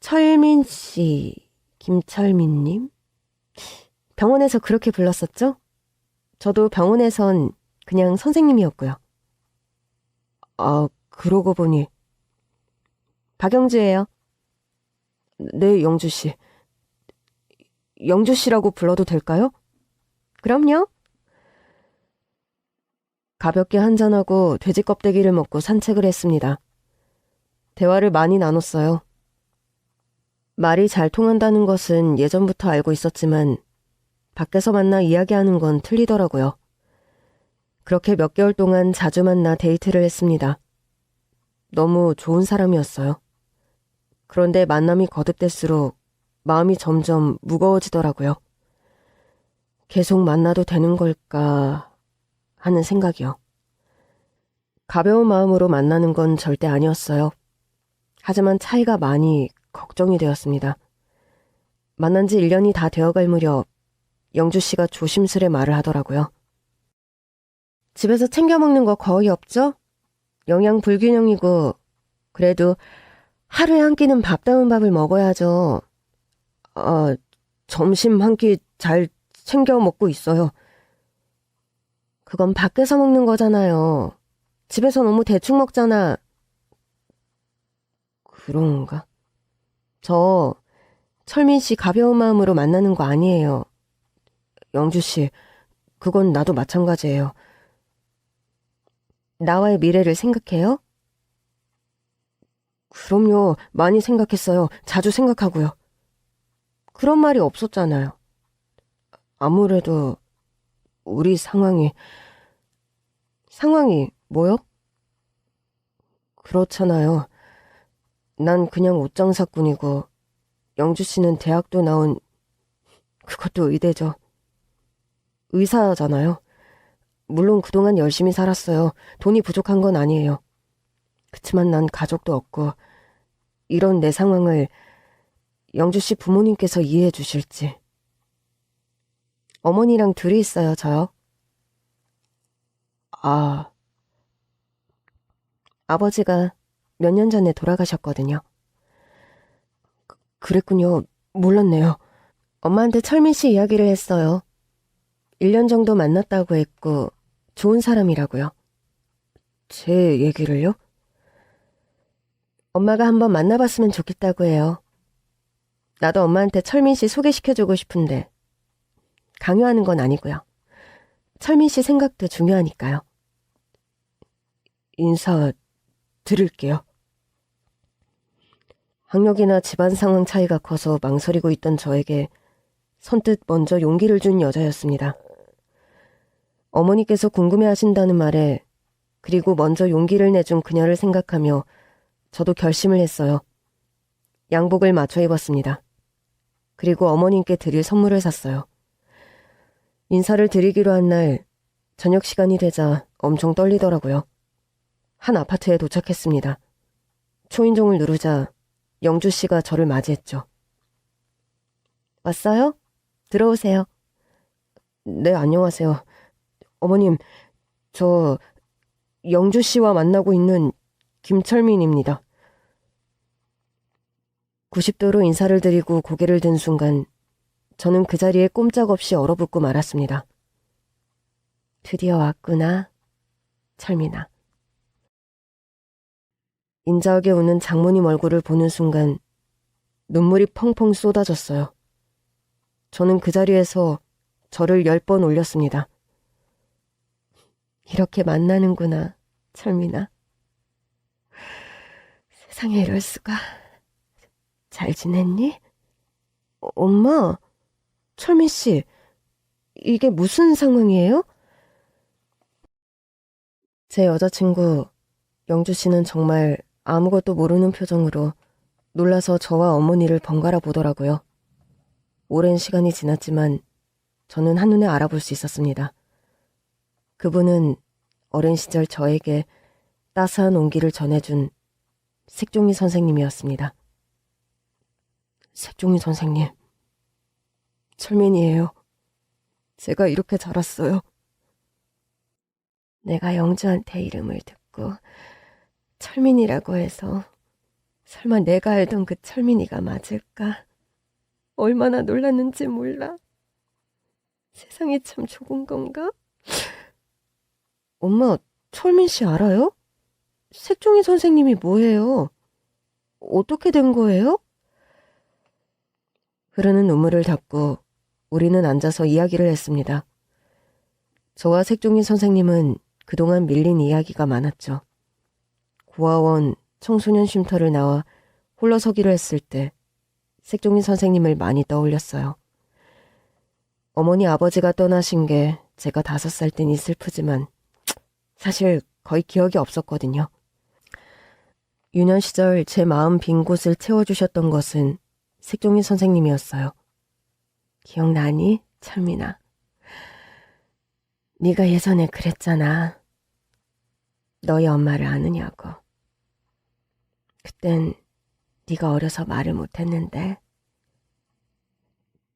철민 씨, 김철민님? 병원에서 그렇게 불렀었죠? 저도 병원에선 그냥 선생님이었고요. 그러고 보니. 박영주예요. 네, 영주씨. 영주씨라고 불러도 될까요? 그럼요. 가볍게 한잔하고 돼지 껍데기를 먹고 산책을 했습니다. 대화를 많이 나눴어요. 말이 잘 통한다는 것은 예전부터 알고 있었지만 밖에서 만나 이야기하는 건 틀리더라고요. 그렇게 몇 개월 동안 자주 만나 데이트를 했습니다. 너무 좋은 사람이었어요. 그런데 만남이 거듭될수록 마음이 점점 무거워지더라고요. 계속 만나도 되는 걸까 하는 생각이요. 가벼운 마음으로 만나는 건 절대 아니었어요. 하지만 차이가 많이 걱정이 되었습니다. 만난 지 1년이 다 되어갈 무렵 영주씨가 조심스레 말을 하더라고요. 집에서 챙겨 먹는 거 거의 없죠? 영양 불균형이고 그래도 하루에 한 끼는 밥다운 밥을 먹어야죠. 점심 한 끼 잘 챙겨 먹고 있어요. 그건 밖에서 먹는 거잖아요. 집에서 너무 대충 먹잖아. 그런가? 저 철민 씨 가벼운 마음으로 만나는 거 아니에요. 영주 씨, 그건 나도 마찬가지예요. 나와의 미래를 생각해요? 그럼요. 많이 생각했어요. 자주 생각하고요. 그런 말이 없었잖아요. 아무래도 우리 상황이 뭐요? 그렇잖아요. 난 그냥 옷장사꾼이고 영주 씨는 대학도 나온 그것도 의대죠. 의사잖아요. 물론 그동안 열심히 살았어요. 돈이 부족한 건 아니에요. 그치만 난 가족도 없고 이런 내 상황을 영주 씨 부모님께서 이해해 주실지. 어머니랑 둘이 있어요, 저요. 아버지가 몇 년 전에 돌아가셨거든요. 그랬군요. 몰랐네요. 엄마한테 철민 씨 이야기를 했어요. 1년 정도 만났다고 했고 좋은 사람이라고요. 제 얘기를요? 엄마가 한번 만나봤으면 좋겠다고 해요. 나도 엄마한테 철민 씨 소개시켜주고 싶은데 강요하는 건 아니고요. 철민 씨 생각도 중요하니까요. 인사 드릴게요. 학력이나 집안 상황 차이가 커서 망설이고 있던 저에게 선뜻 먼저 용기를 준 여자였습니다. 어머니께서 궁금해하신다는 말에 그리고 먼저 용기를 내준 그녀를 생각하며 저도 결심을 했어요. 양복을 맞춰 입었습니다. 그리고 어머님께 드릴 선물을 샀어요. 인사를 드리기로 한 날 저녁 시간이 되자 엄청 떨리더라고요. 한 아파트에 도착했습니다. 초인종을 누르자 영주 씨가 저를 맞이했죠. 왔어요? 들어오세요. 네, 안녕하세요. 어머님, 저 영주 씨와 만나고 있는 김철민입니다. 90도로 인사를 드리고 고개를 든 순간 저는 그 자리에 꼼짝없이 얼어붙고 말았습니다. 드디어 왔구나, 철민아. 인자하게 우는 장모님 얼굴을 보는 순간 눈물이 펑펑 쏟아졌어요. 저는 그 자리에서 저를 10번 올렸습니다. 이렇게 만나는구나, 철민아. 세상에 이럴 수가. 잘 지냈니? 엄마, 철민 씨, 이게 무슨 상황이에요? 제 여자친구 영주 씨는 정말 아무것도 모르는 표정으로 놀라서 저와 어머니를 번갈아 보더라고요. 오랜 시간이 지났지만 저는 한눈에 알아볼 수 있었습니다. 그분은 어린 시절 저에게 따스한 온기를 전해준 색종이 선생님이었습니다. 색종이 선생님, 철민이에요. 제가 이렇게 자랐어요. 내가 영주한테 이름을 듣고 철민이라고 해서 설마 내가 알던 그 철민이가 맞을까? 얼마나 놀랐는지 몰라. 세상이 참 좁은 건가? 엄마, 철민 씨 알아요? 색종이 선생님이 뭐예요? 어떻게 된 거예요? 흐르는 눈물을 닦고 우리는 앉아서 이야기를 했습니다. 저와 색종이 선생님은 그동안 밀린 이야기가 많았죠. 고아원 청소년 쉼터를 나와 홀로 서기로 했을 때 색종이 선생님을 많이 떠올렸어요. 어머니 아버지가 떠나신 게 제가 5살 때니 슬프지만 사실 거의 기억이 없었거든요. 유년 시절 제 마음 빈 곳을 채워주셨던 것은 색종이 선생님이었어요. 기억나니, 철민아? 네가 예전에 그랬잖아. 너희 엄마를 아느냐고. 그땐 네가 어려서 말을 못했는데.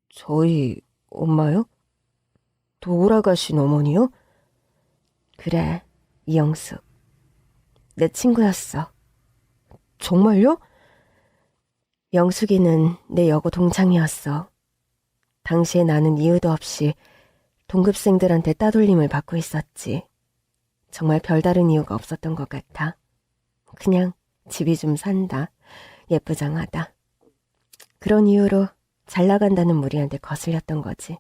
저희 엄마요? 돌아가신 어머니요? 그래, 이영숙. 내 친구였어. 정말요? 영숙이는 내 여고 동창이었어. 당시에 나는 이유도 없이 동급생들한테 따돌림을 받고 있었지. 정말 별다른 이유가 없었던 것 같아. 그냥 집이 좀 산다. 예쁘장하다. 그런 이유로 잘 나간다는 무리한테 거슬렸던 거지.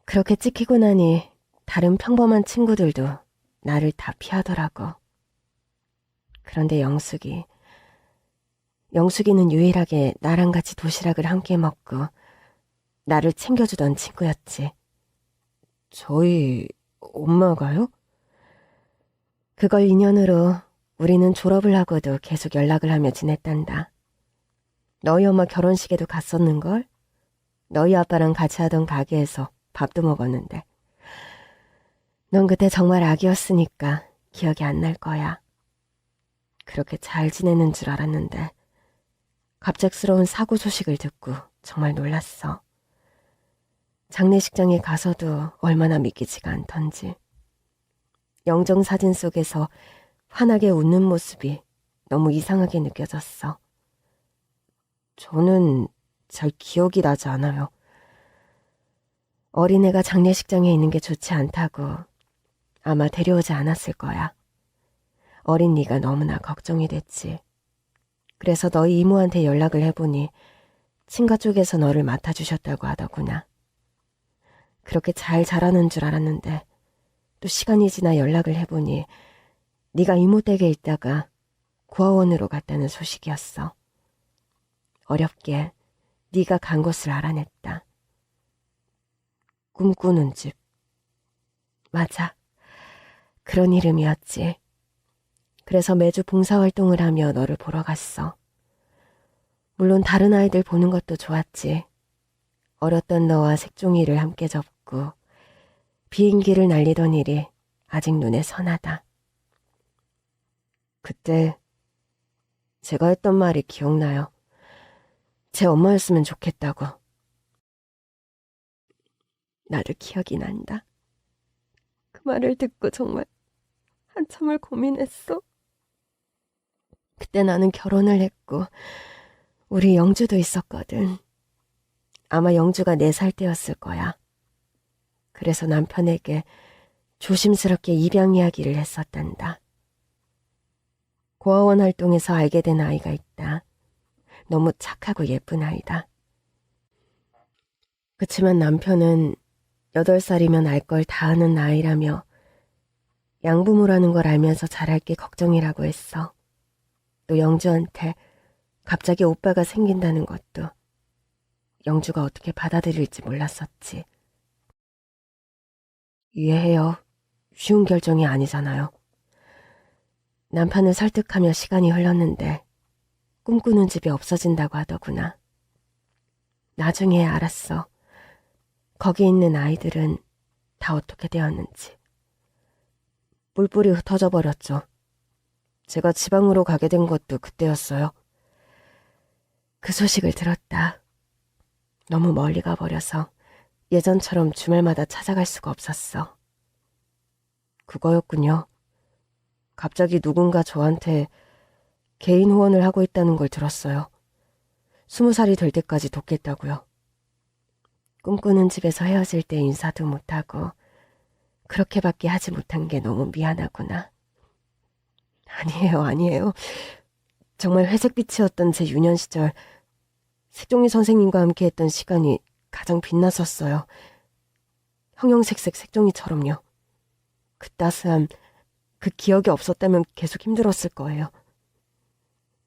그렇게 찍히고 나니 다른 평범한 친구들도 나를 다 피하더라고. 그런데 영숙이는 유일하게 나랑 같이 도시락을 함께 먹고 나를 챙겨주던 친구였지. 저희 엄마가요? 그걸 인연으로 우리는 졸업을 하고도 계속 연락을 하며 지냈단다. 너희 엄마 결혼식에도 갔었는걸? 너희 아빠랑 같이 하던 가게에서 밥도 먹었는데. 넌 그때 정말 아기였으니까 기억이 안 날 거야. 그렇게 잘 지내는 줄 알았는데 갑작스러운 사고 소식을 듣고 정말 놀랐어. 장례식장에 가서도 얼마나 믿기지가 않던지. 영정사진 속에서 환하게 웃는 모습이 너무 이상하게 느껴졌어. 저는 잘 기억이 나지 않아요. 어린애가 장례식장에 있는 게 좋지 않다고 아마 데려오지 않았을 거야. 어린 네가 너무나 걱정이 됐지. 그래서 너희 이모한테 연락을 해보니 친가 쪽에서 너를 맡아주셨다고 하더구나. 그렇게 잘 자라는 줄 알았는데 또 시간이 지나 연락을 해보니 네가 이모 댁에 있다가 고아원으로 갔다는 소식이었어. 어렵게 네가 간 곳을 알아냈다. 꿈꾸는 집. 맞아. 그런 이름이었지. 그래서 매주 봉사활동을 하며 너를 보러 갔어. 물론 다른 아이들 보는 것도 좋았지. 어렸던 너와 색종이를 함께 접고 비행기를 날리던 일이 아직 눈에 선하다. 그때 제가 했던 말이 기억나요. 제 엄마였으면 좋겠다고. 나도 기억이 난다. 그 말을 듣고 정말 한참을 고민했어. 그때 나는 결혼을 했고 우리 영주도 있었거든. 아마 영주가 4살 때였을 거야. 그래서 남편에게 조심스럽게 입양 이야기를 했었단다. 고아원 활동에서 알게 된 아이가 있다. 너무 착하고 예쁜 아이다. 그치만 남편은 8살이면 알 걸 다 아는 아이라며 양부모라는 걸 알면서 잘할 게 걱정이라고 했어. 또 영주한테 갑자기 오빠가 생긴다는 것도 영주가 어떻게 받아들일지 몰랐었지. 이해해요. 쉬운 결정이 아니잖아요. 남편을 설득하며 시간이 흘렀는데 꿈꾸는 집이 없어진다고 하더구나. 나중에 알았어. 거기 있는 아이들은 다 어떻게 되었는지. 뿔뿔이 흩어져 버렸죠. 제가 지방으로 가게 된 것도 그때였어요. 그 소식을 들었다. 너무 멀리 가버려서 예전처럼 주말마다 찾아갈 수가 없었어. 그거였군요. 갑자기 누군가 저한테 개인 후원을 하고 있다는 걸 들었어요. 20살이 될 때까지 돕겠다고요. 꿈꾸는 집에서 헤어질 때 인사도 못하고 그렇게밖에 하지 못한 게 너무 미안하구나. 아니에요. 정말 회색빛이었던 제 유년 시절, 색종이 선생님과 함께했던 시간이 가장 빛났었어요. 형형색색 색종이처럼요. 그 따스함, 그 기억이 없었다면 계속 힘들었을 거예요.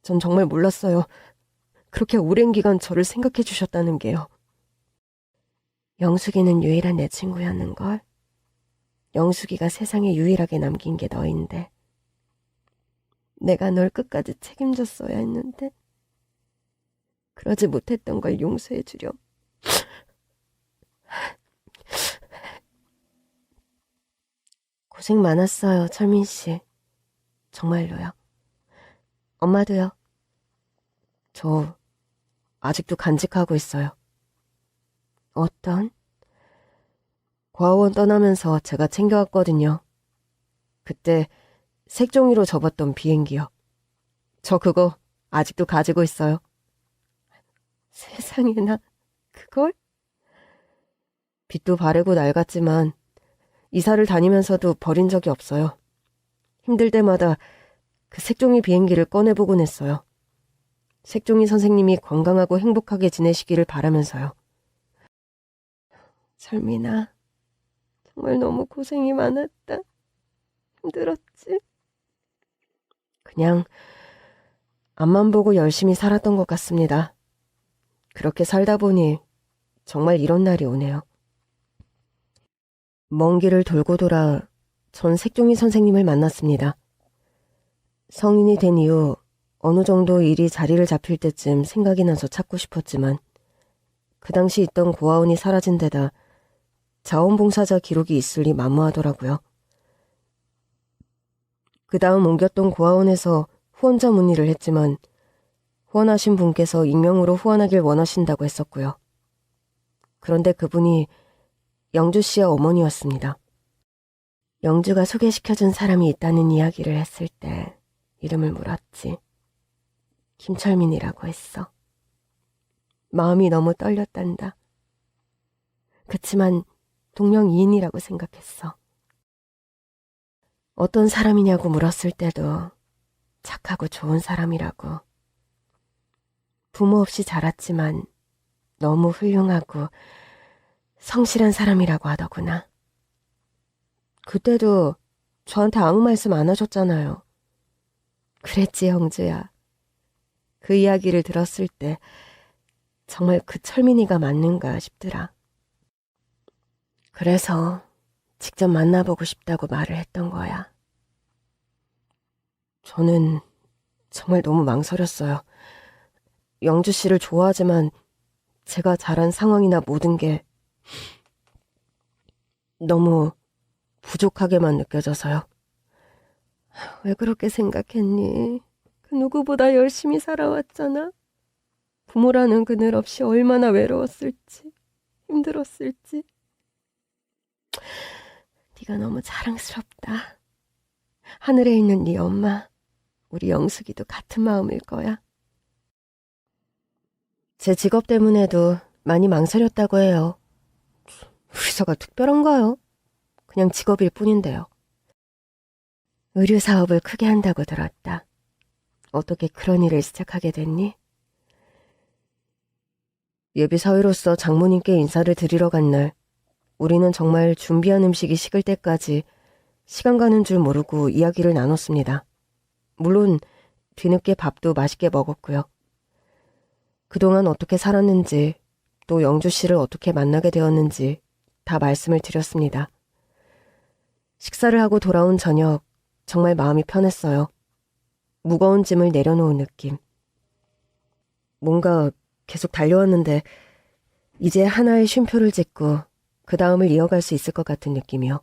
전 정말 몰랐어요. 그렇게 오랜 기간 저를 생각해 주셨다는 게요. 영숙이는 유일한 내 친구였는걸. 영숙이가 세상에 유일하게 남긴 게 너인데. 내가 널 끝까지 책임졌어야 했는데. 그러지 못했던 걸 용서해 주렴. 고생 많았어요, 철민 씨. 정말로요. 엄마도요. 저 아직도 간직하고 있어요. 어떤? 고아원 떠나면서 제가 챙겨왔거든요. 그때 색종이로 접었던 비행기요. 저 그거 아직도 가지고 있어요. 세상에나 그걸? 빛도 바래고 낡았지만 이사를 다니면서도 버린 적이 없어요. 힘들 때마다 그 색종이 비행기를 꺼내보곤 했어요. 색종이 선생님이 건강하고 행복하게 지내시기를 바라면서요. 철민아, 정말 너무 고생이 많았다. 힘들었지? 그냥 앞만 보고 열심히 살았던 것 같습니다. 그렇게 살다 보니 정말 이런 날이 오네요. 먼 길을 돌고 돌아 전 색종이 선생님을 만났습니다. 성인이 된 이후 어느 정도 일이 자리를 잡힐 때쯤 생각이 나서 찾고 싶었지만 그 당시 있던 고아원이 사라진 데다 자원봉사자 기록이 있으리 만무하더라고요. 그 다음 옮겼던 고아원에서 후원자 문의를 했지만 후원하신 분께서 익명으로 후원하길 원하신다고 했었고요. 그런데 그분이 영주 씨의 어머니였습니다. 영주가 소개시켜준 사람이 있다는 이야기를 했을 때 이름을 물었지. 김철민이라고 했어. 마음이 너무 떨렸단다. 그치만 동명이인이라고 생각했어. 어떤 사람이냐고 물었을 때도 착하고 좋은 사람이라고. 부모 없이 자랐지만 너무 훌륭하고 성실한 사람이라고 하더구나. 그때도 저한테 아무 말씀 안 하셨잖아요. 그랬지, 영주야. 그 이야기를 들었을 때 정말 그 철민이가 맞는가 싶더라. 그래서 직접 만나보고 싶다고 말을 했던 거야. 저는 정말 너무 망설였어요. 영주 씨를 좋아하지만 제가 자란 상황이나 모든 게 너무 부족하게만 느껴져서요. 왜 그렇게 생각했니? 그 누구보다 열심히 살아왔잖아. 부모라는 그늘 없이 얼마나 외로웠을지, 힘들었을지. 네가 너무 자랑스럽다. 하늘에 있는 네 엄마, 우리 영숙이도 같은 마음일 거야. 제 직업 때문에도 많이 망설였다고 해요. 의사가 특별한가요? 그냥 직업일 뿐인데요. 의류 사업을 크게 한다고 들었다. 어떻게 그런 일을 시작하게 됐니? 예비사위로서 장모님께 인사를 드리러 간 날, 우리는 정말 준비한 음식이 식을 때까지 시간 가는 줄 모르고 이야기를 나눴습니다. 물론 뒤늦게 밥도 맛있게 먹었고요. 그동안 어떻게 살았는지, 또 영주 씨를 어떻게 만나게 되었는지 다 말씀을 드렸습니다. 식사를 하고 돌아온 저녁, 정말 마음이 편했어요. 무거운 짐을 내려놓은 느낌. 뭔가 계속 달려왔는데 이제 하나의 쉼표를 짓고 그 다음을 이어갈 수 있을 것 같은 느낌이요.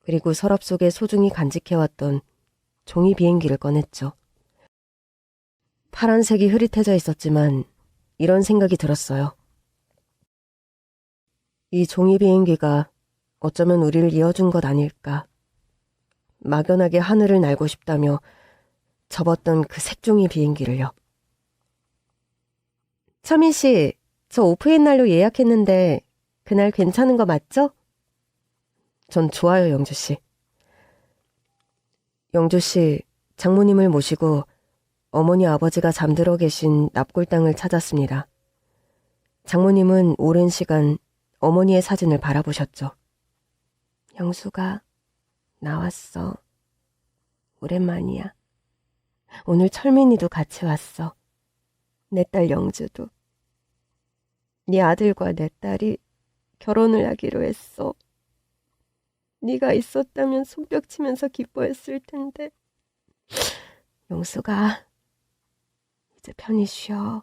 그리고 서랍 속에 소중히 간직해왔던 종이 비행기를 꺼냈죠. 파란색이 흐릿해져 있었지만 이런 생각이 들었어요. 이 종이 비행기가 어쩌면 우리를 이어준 것 아닐까. 막연하게 하늘을 날고 싶다며 접었던 그 색종이 비행기를요. 철민 씨, 저 오프인 날로 예약했는데 그날 괜찮은 거 맞죠? 전 좋아요, 영주 씨. 영주씨, 장모님을 모시고 어머니 아버지가 잠들어 계신 납골당을 찾았습니다. 장모님은 오랜 시간 어머니의 사진을 바라보셨죠. 영수가 나왔어. 오랜만이야. 오늘 철민이도 같이 왔어. 내 딸 영주도. 네 아들과 내 딸이 결혼을 하기로 했어. 네가 있었다면 손뼉치면서 기뻐했을 텐데. 영수가 이제 편히 쉬어.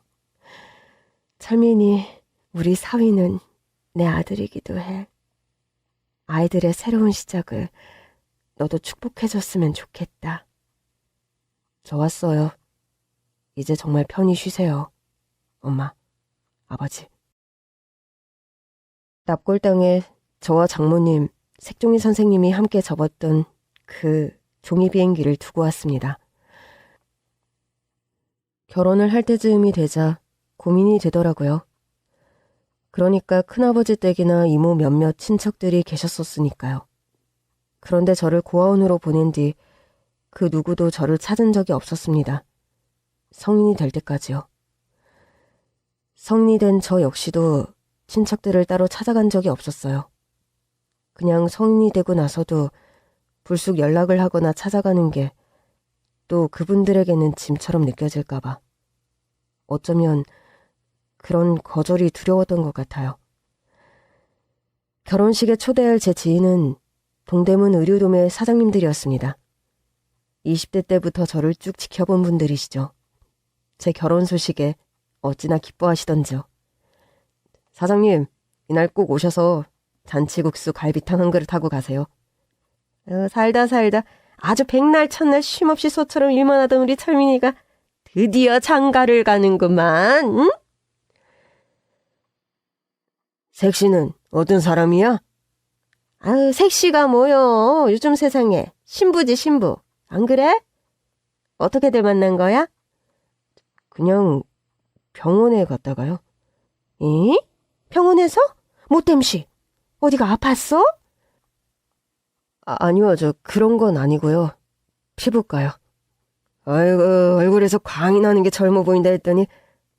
철민이, 우리 사위는 내 아들이기도 해. 아이들의 새로운 시작을 너도 축복해줬으면 좋겠다. 좋았어요. 이제 정말 편히 쉬세요. 엄마, 아버지. 납골당에 저와 장모님, 색종이 선생님이 함께 접었던 그 종이 비행기를 두고 왔습니다. 결혼을 할 때쯤이 되자 고민이 되더라고요. 그러니까 큰아버지 댁이나 이모 몇몇 친척들이 계셨었으니까요. 그런데 저를 고아원으로 보낸 뒤 그 누구도 저를 찾은 적이 없었습니다. 성인이 될 때까지요. 성인이 된 저 역시도 친척들을 따로 찾아간 적이 없었어요. 그냥 성인이 되고 나서도 불쑥 연락을 하거나 찾아가는 게 또 그분들에게는 짐처럼 느껴질까봐. 어쩌면 그런 거절이 두려웠던 것 같아요. 결혼식에 초대할 제 지인은 동대문 의류도매 사장님들이었습니다. 20대 때부터 저를 쭉 지켜본 분들이시죠. 제 결혼 소식에 어찌나 기뻐하시던지요. 사장님, 이날 꼭 오셔서 잔치국수 갈비탕 한 그릇 하고 가세요. 살다 아주 백날 첫날 쉼없이 소처럼 일만 하던 우리 철민이가 드디어 장가를 가는구만. 응? 색씨는 어떤 사람이야? 아유, 색씨가 뭐여. 요즘 세상에 신부지 신부. 안 그래? 어떻게들 만난 거야? 그냥 병원에 갔다가요. 이? 병원에서? 못됨시. 어디가 아팠어? 아니요, 그런 건 아니고요. 피부과요. 아이고, 얼굴에서 광이 나는 게 젊어 보인다 했더니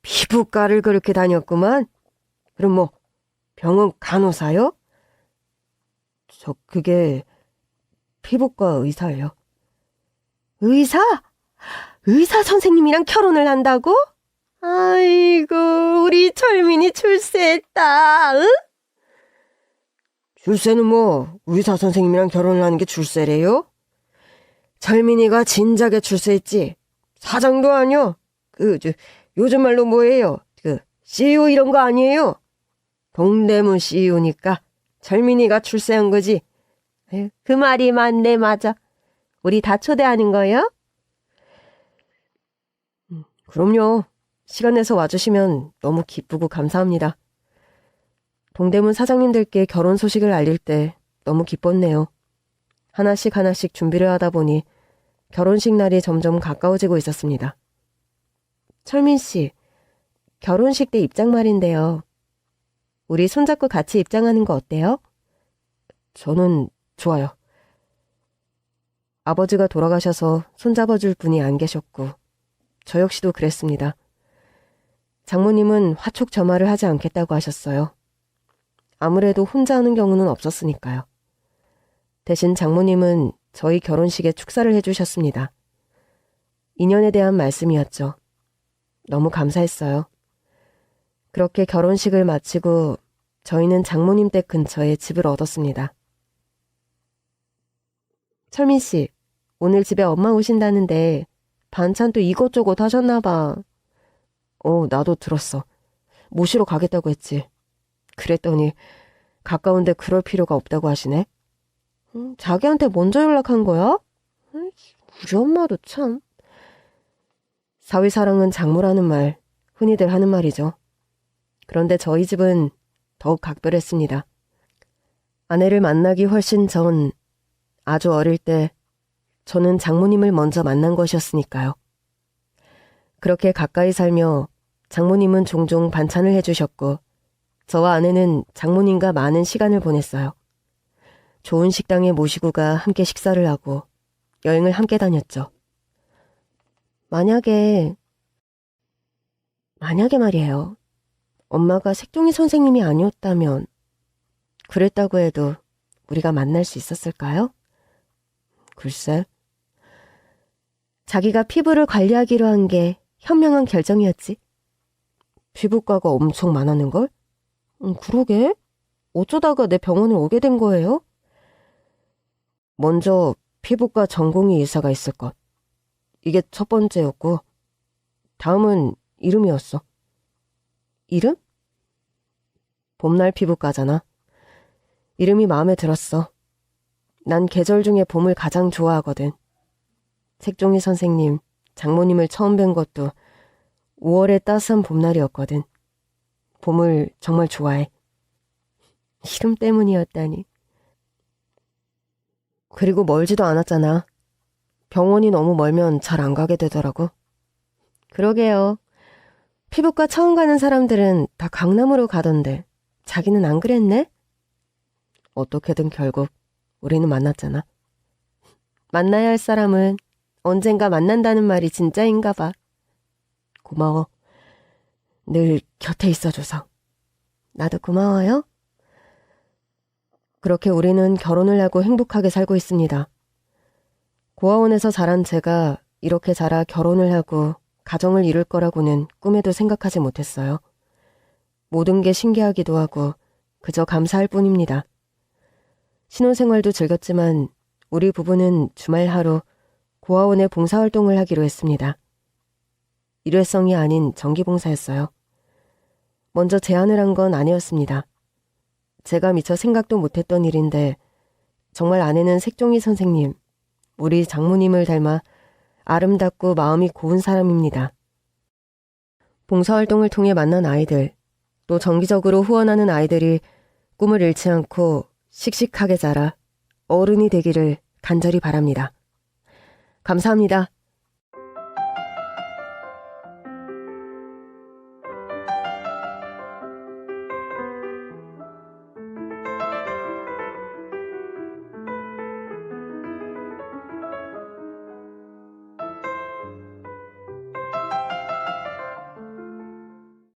피부과를 그렇게 다녔구만. 그럼 뭐 병원 간호사요? 그게 피부과 의사예요. 의사? 의사 선생님이랑 결혼을 한다고? 아이고, 우리 철민이 출세했다. 응? 출세는 뭐 의사 선생님이랑 결혼을 하는 게 출세래요? 철민이가 진작에 출세했지. 사장도 아니요. 요즘 말로 뭐예요? CEO 이런 거 아니에요? 동대문 CEO니까 철민이가 출세한 거지. 에휴, 그 말이 맞네. 맞아. 우리 다 초대하는 거예요? 그럼요. 시간 내서 와주시면 너무 기쁘고 감사합니다. 동대문 사장님들께 결혼 소식을 알릴 때 너무 기뻤네요. 하나씩 준비를 하다 보니 결혼식 날이 점점 가까워지고 있었습니다. 철민 씨, 결혼식 때 입장 말인데요. 우리 손잡고 같이 입장하는 거 어때요? 저는 좋아요. 아버지가 돌아가셔서 손잡아줄 분이 안 계셨고 저 역시도 그랬습니다. 장모님은 화촉점화를 하지 않겠다고 하셨어요. 아무래도 혼자 하는 경우는 없었으니까요. 대신 장모님은 저희 결혼식에 축사를 해주셨습니다. 인연에 대한 말씀이었죠. 너무 감사했어요. 그렇게 결혼식을 마치고 저희는 장모님 댁 근처에 집을 얻었습니다. 철민 씨, 오늘 집에 엄마 오신다는데 반찬 또 이것저것 하셨나 봐. 나도 들었어. 모시러 가겠다고 했지. 그랬더니 가까운데 그럴 필요가 없다고 하시네. 자기한테 먼저 연락한 거야? 우리 엄마도 참. 사위사랑은 장모라는 말, 흔히들 하는 말이죠. 그런데 저희 집은 더욱 각별했습니다. 아내를 만나기 훨씬 전, 아주 어릴 때 저는 장모님을 먼저 만난 것이었으니까요. 그렇게 가까이 살며 장모님은 종종 반찬을 해주셨고 저와 아내는 장모님과 많은 시간을 보냈어요. 좋은 식당에 모시고 가 함께 식사를 하고 여행을 함께 다녔죠. 만약에 말이에요. 엄마가 색종이 선생님이 아니었다면 그랬다고 해도 우리가 만날 수 있었을까요? 글쎄. 자기가 피부를 관리하기로 한 게 현명한 결정이었지. 피부과가 엄청 많았는걸? 그러게. 어쩌다가 내 병원을 오게 된 거예요? 먼저 피부과 전공의 의사가 있을 것. 이게 첫 번째였고, 다음은 이름이었어. 이름? 봄날 피부과잖아. 이름이 마음에 들었어. 난 계절 중에 봄을 가장 좋아하거든. 색종이 선생님, 장모님을 처음 뵌 것도 5월의 따스한 봄날이었거든. 봄을 정말 좋아해. 이름 때문이었다니. 그리고 멀지도 않았잖아. 병원이 너무 멀면 잘 안 가게 되더라고. 그러게요. 피부과 처음 가는 사람들은 다 강남으로 가던데 자기는 안 그랬네? 어떻게든 결국 우리는 만났잖아. 만나야 할 사람은 언젠가 만난다는 말이 진짜인가 봐. 고마워. 늘 곁에 있어줘서. 나도 고마워요. 그렇게 우리는 결혼을 하고 행복하게 살고 있습니다. 고아원에서 자란 제가 이렇게 자라 결혼을 하고 가정을 이룰 거라고는 꿈에도 생각하지 못했어요. 모든 게 신기하기도 하고 그저 감사할 뿐입니다. 신혼생활도 즐겼지만 우리 부부는 주말 하루 고아원에 봉사활동을 하기로 했습니다. 일회성이 아닌 정기봉사였어요. 먼저 제안을 한 건 아내였습니다. 제가 미처 생각도 못했던 일인데 정말 아내는 색종이 선생님, 우리 장모님을 닮아 아름답고 마음이 고운 사람입니다. 봉사활동을 통해 만난 아이들, 또 정기적으로 후원하는 아이들이 꿈을 잃지 않고 씩씩하게 자라 어른이 되기를 간절히 바랍니다. 감사합니다.